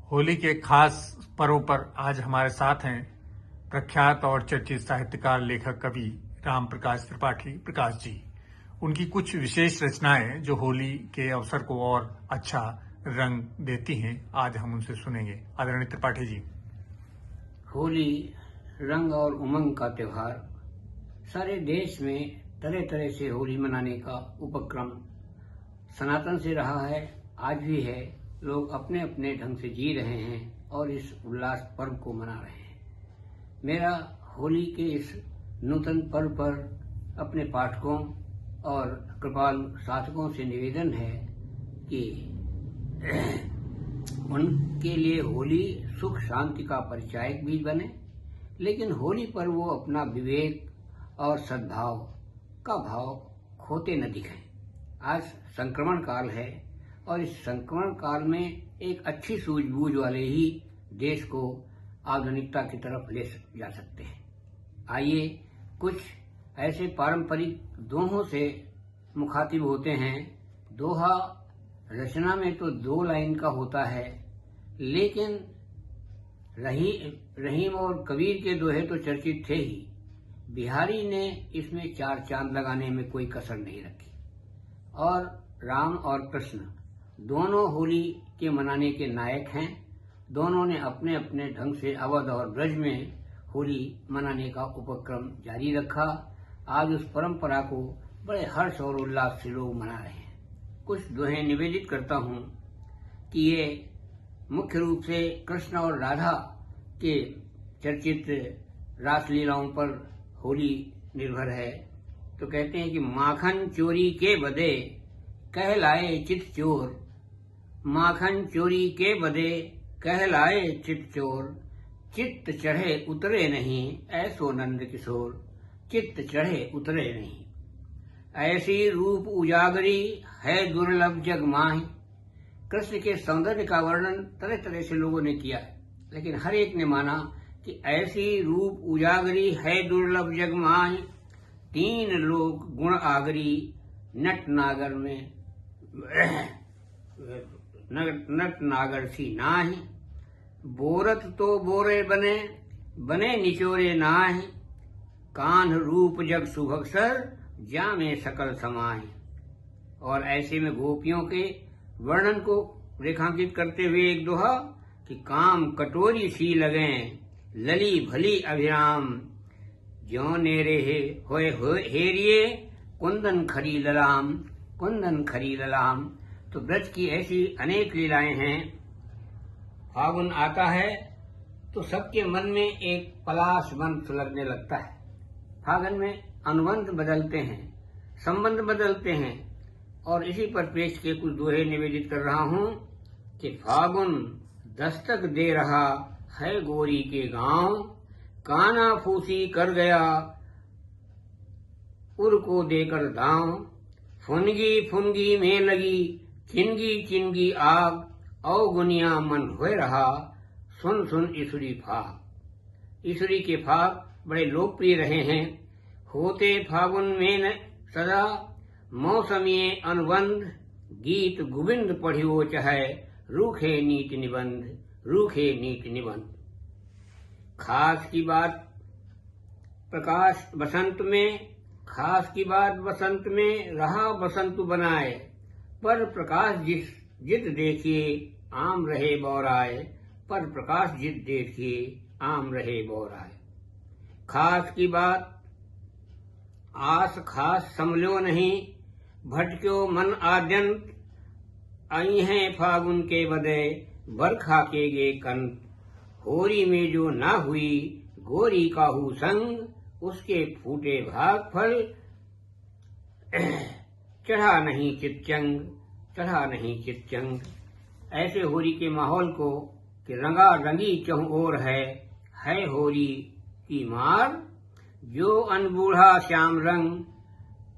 होली के खास पर्व पर आज हमारे साथ हैं प्रख्यात और चर्चित साहित्यकार लेखक कवि राम प्रकाश त्रिपाठी प्रकाश जी। उनकी कुछ विशेष रचनाएं जो होली के अवसर को और अच्छा रंग देती हैं, आज हम उनसे सुनेंगे। आदरणीय त्रिपाठी जी। होली रंग और उमंग का त्योहार। सारे देश में तरह तरह से होली मनाने का उपक्रम सनातन से रहा है, आज भी है। लोग अपने अपने ढंग से जी रहे हैं और इस उल्लास पर्व को मना रहे हैं। मेरा होली के इस नूतन पर्व पर अपने पाठकों और कृपाल साधकों से निवेदन है कि उनके लिए होली सुख शांति का परिचायक भी बने, लेकिन होली पर वो अपना विवेक और सद्भाव का भाव खोते न दिखें। आज संक्रमण काल है और इस संक्रमण काल में एक अच्छी सूझबूझ वाले ही देश को आधुनिकता की तरफ ले जा सकते हैं। आइए कुछ ऐसे पारंपरिक दोहों से मुखातिब होते हैं। दोहा रचना में तो 2 लाइन का होता है, लेकिन रहीम और कबीर के दोहे तो चर्चित थे ही। बिहारी ने इसमें 4 चांद लगाने में कोई कसर नहीं रखी। और राम और कृष्ण दोनों होली के मनाने के नायक हैं। दोनों ने अपने अपने ढंग से अवध और ब्रज में होली मनाने का उपक्रम जारी रखा। आज उस परंपरा को बड़े हर्ष और उल्लास से लोग मना रहे हैं। कुछ दोहे निवेदित करता हूँ कि ये मुख्य रूप से कृष्ण और राधा के चर्चित रासलीलाओं पर होली निर्भर है। तो कहते हैं कि माखन चोरी के बदे कहलाए चित चोर, माखन चोरी के बदे कहलाए चित चोर, चित्त चढ़े उतरे नहीं ऐसो नंद किशोर, चित्त चढ़े उतरे नहीं। ऐसी रूप उजागरी है दुर्लभ जग माही। कृष्ण के सौंदर्य का वर्णन तरह तरह से लोगों ने किया है, लेकिन हर एक ने माना कि ऐसी रूप उजागरी है दुर्लभ जग माही। 3 लोक गुण आगरी नट नागर में नट नागर सी नाही। बोरत तो बोरे बने बने निचोरे नाही। कान्ह रूप जग सुभगसर जामे सकल समाहि। और ऐसे में गोपियों के वर्णन को रेखांकित करते हुए एक दोहा कि काम कटोरी सी लगे लली भली अभिराम, ज्यों नेरे होए हेरिए कुंदन खरी ललाम, कुंदन खरी ललाम। तो ब्रज की ऐसी अनेक लीलाएं हैं। फागुन आता है तो सबके मन में एक पलाश मन सुलगने लगता है। फागुन में अनुबंध बदलते हैं, संबंध बदलते हैं। और इसी पर पेश के कुछ दोहे निवेदित कर रहा हूँ कि फागुन दस्तक दे रहा है गोरी के गांव, काना फूसी कर गया उर को देकर दांव। फुनगी फुनगी में लगी चिनगी चिनगी आग, अवगुनिया मन होए रहा सुन सुन ईसुरी फाग। ईसुरी के फाग बड़े लोकप्रिय रहे हैं। होते फागुन में न सदा मौसमिये अनुबंध, गीत गोविंद पढ़ियो चाहे रूखे नीत निबंध, रूखे नीत निबंध। खास की बात प्रकाश बसंत में, खास की बात बसंत में रहा बसंत बनाए, पर प्रकाश जित देखिए आम रहे बौराए, पर प्रकाश जित देखिए आम रहे बौराए। खास की बात आस खास समलो नहीं, भटक्यो मन आद्यंत, आई हैं फागुन के बदे बरखा के गे कंत। होरी में जो ना हुई गोरी काहू संग, उसके फूटे भाग फल चढ़ा नहीं चितचंग, चढ़ा नहीं चितचंग। ऐसे होली के माहौल को कि रंगा रंगी चहुं ओर है होली की मार। जो अनबूढ़ा श्याम रंग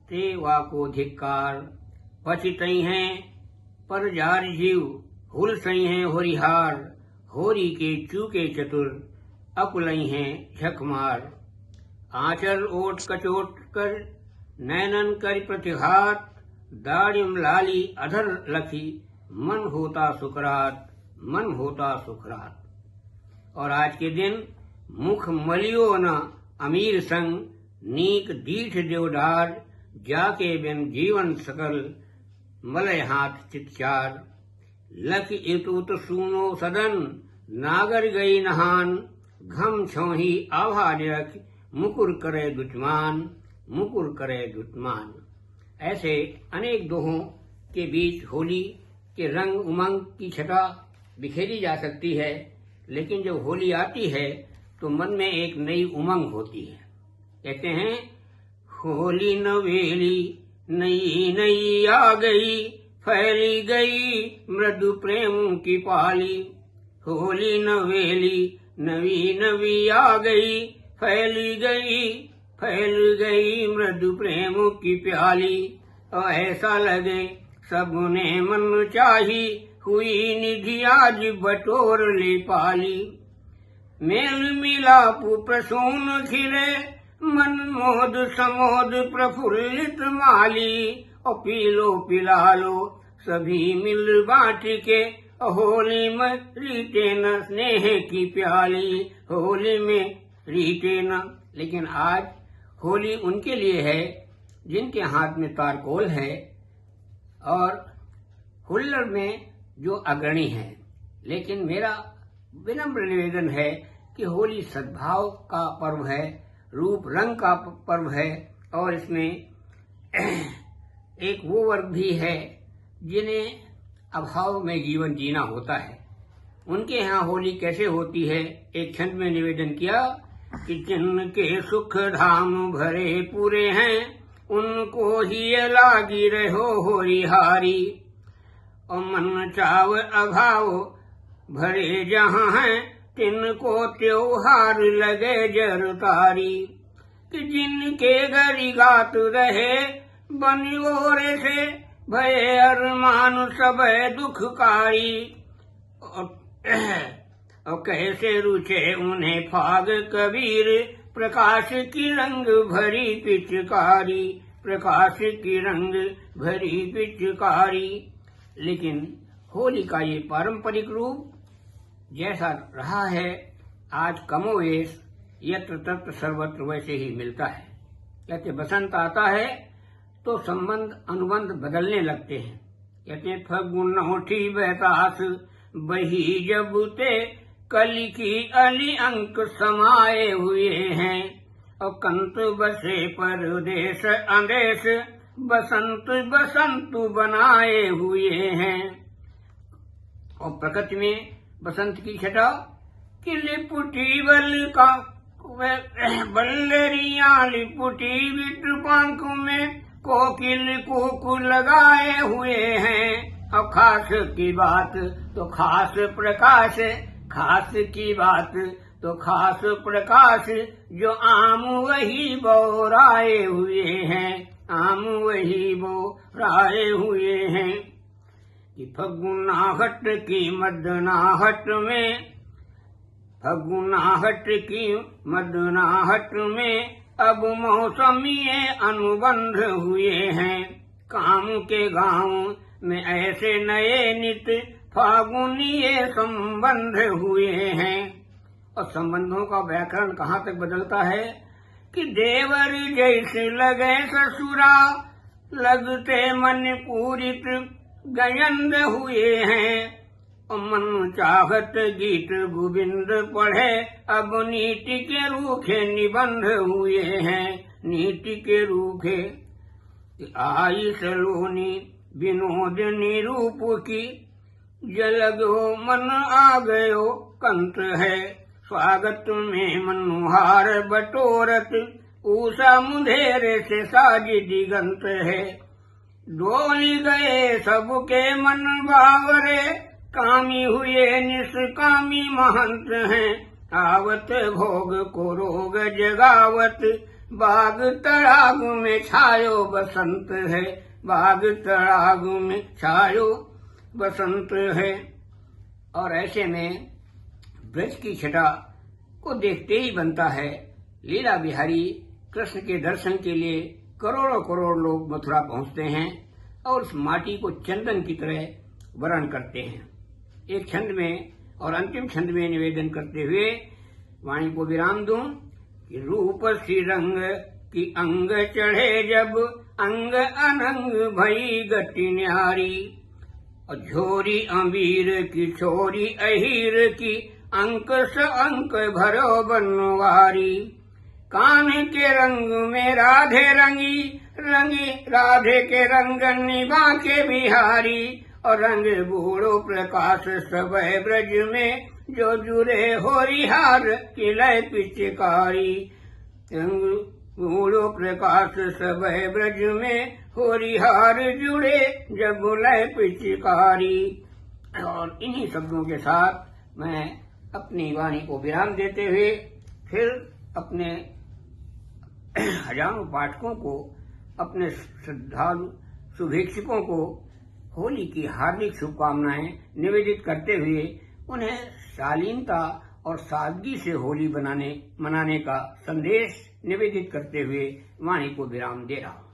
ते वाको धिक्कार, पछितई हैं पर जार जीव हुल सई हैं होरिहार। होरी के चूके चतुर अकुलई हैं झकमार। आंचल ओट कचोट कर नैनन कर प्रतिघात, दाड़िम लाली अधर लखी मन होता सुकरात, मन होता सुखरात। और आज के दिन मुख मलियो न अमीर संग, नीक दीठ देवडार, जाके बिन जीवन सकल, मलय हाथ चितचार। लख इतुत सूनो सदन, नागर गई नहान, घम छोही आभा निरख, मुकुर करे दुचमान, मुकुर करे दुचमान। ऐसे अनेक दोहों के बीच होली के रंग उमंग की छटा बिखेरी जा सकती है, लेकिन जब होली आती है तो मन में एक नई उमंग होती है। कहते हैं होली नवेली नई नई आ गई, फैली गई मृदु प्रेम की पाली। होली नवेली नवी नवी आ गई, फैल गई मृदु प्रेम की प्याली। और ऐसा लगे सबने मन चाही, हुई निधि आज बटोर ले पाली। मेल मिलाप प्रसून खिले, मन मोद समोद प्रफुल्लित माली। और पी लो पिला लो सभी मिल बांट के, होली में रीते न स्नेह की प्याली, होली में रीते न। लेकिन आज होली उनके लिए है जिनके हाथ में तारकोल है और हुल्लड़ में जो अग्रणी है। लेकिन मेरा विनम्र निवेदन है कि होली सद्भाव का पर्व है, रूप रंग का पर्व है, और इसमें एक वो वर्ग भी है जिन्हें अभाव में जीवन जीना होता है। उनके यहाँ होली कैसे होती है, एक छंद में निवेदन किया कि जिनके सुख धाम भरे पूरे हैं, उनको ही लागी रहो होरी हारी। और मन चाव अभाव भरे जहाँ हैं, तिनको त्योहार लगे जरतारी। कि जिनके गरी गात रहे बनियोरे से, भय अरमान सब दुखकारी। और कैसे रुचे उन्हें फाग कबीर, प्रकाश की रंग भरी पिचकारी, प्रकाश की रंग भरी पिचकारी। लेकिन होली का ये पारंपरिक रूप जैसा रहा है, आज कमोवेश यत्र तत्र सर्वत्र वैसे ही मिलता है। कहते बसंत आता है तो संबंध अनुबंध बदलने लगते हैं। कहते फगुन होठी बहतास, बही जब ते कली की अली अंक समाये हुए हैं। और कंत बसे परदेश अंदेश, बसंत बसंत बनाए हुए हैं। और प्रकृति में बसंत की छटा कि लिपुटी बल का बल्लरिया लिपुटी विटपांक में कोकिल कुकु लगाए हुए हैं। और खास की बात तो खास प्रकाश, खास की बात तो खास प्रकाश, जो आम वही बोराए हुए हैं, आम वही बोराए हुए हैं। कि फगुनाहट की मदनाहट में, फगुनाहट की मदनाहट में, अब मौसमी अनुबंध हुए हैं। काम के गांव में ऐसे नए नित फागुनीय संबंध हुए हैं। और संबंधों का व्याकरण कहाँ तक बदलता है कि देवर जैसे लगे ससुरा, लगते मन पूरित गयंद हुए हैं। और मन चाहत गीत गोविंद पढ़े, अब नीति के रूखे निबंध हुए हैं, नीति के रूखे। आई सलोनी विनोदनी रूप की, जलगो मन आ गयो कंत है। स्वागत में मनोहार बटोरत, ऊषा मुंधेरे से साजी दिगंत है। डोली गए सबके मन बावरे, कामी हुए निष्कामी महंत हैं। आवत भोग को रोग जगावत, बाग तड़ाग में छायो बसंत है, बाग तड़ाग में छायो बसंत है। और ऐसे में ब्रज की छटा को देखते ही बनता है लीला बिहारी कृष्ण के दर्शन के लिए करोड़ों करोड़ लोग मथुरा पहुंचते हैं और उस माटी को चंदन की तरह वरण करते हैं। एक छंद में और अंतिम छंद में निवेदन करते हुए वाणी को विराम दूं कि रूप सी रंग की अंग चढ़े जब अंग अनंग भई गति न्यारी, और झोरी अमीर की छोरी अहीर की अंक स अंक भरो बनवारी। कान के रंग में राधे रंगी रंगी राधे के रंग निभा के बिहारी, और रंग बूढ़ो प्रकाश सब ब्रज में जो जुरे होरिहार की लय पिचकारी। रंग बूढ़ो प्रकाश सब ब्रज में होरिहार जुड़े जब लय पिचकारी। और इन्हीं शब्दों के साथ मैं अपनी वाणी को विराम देते हुए फिर अपने हजारों पाठकों को, अपने श्रद्धालु शुभेच्छुकों को होली की हार्दिक शुभकामनाएं निवेदित करते हुए उन्हें शालीनता और सादगी से होली मनाने का संदेश निवेदित करते हुए वाणी को विराम दे रहा हूं।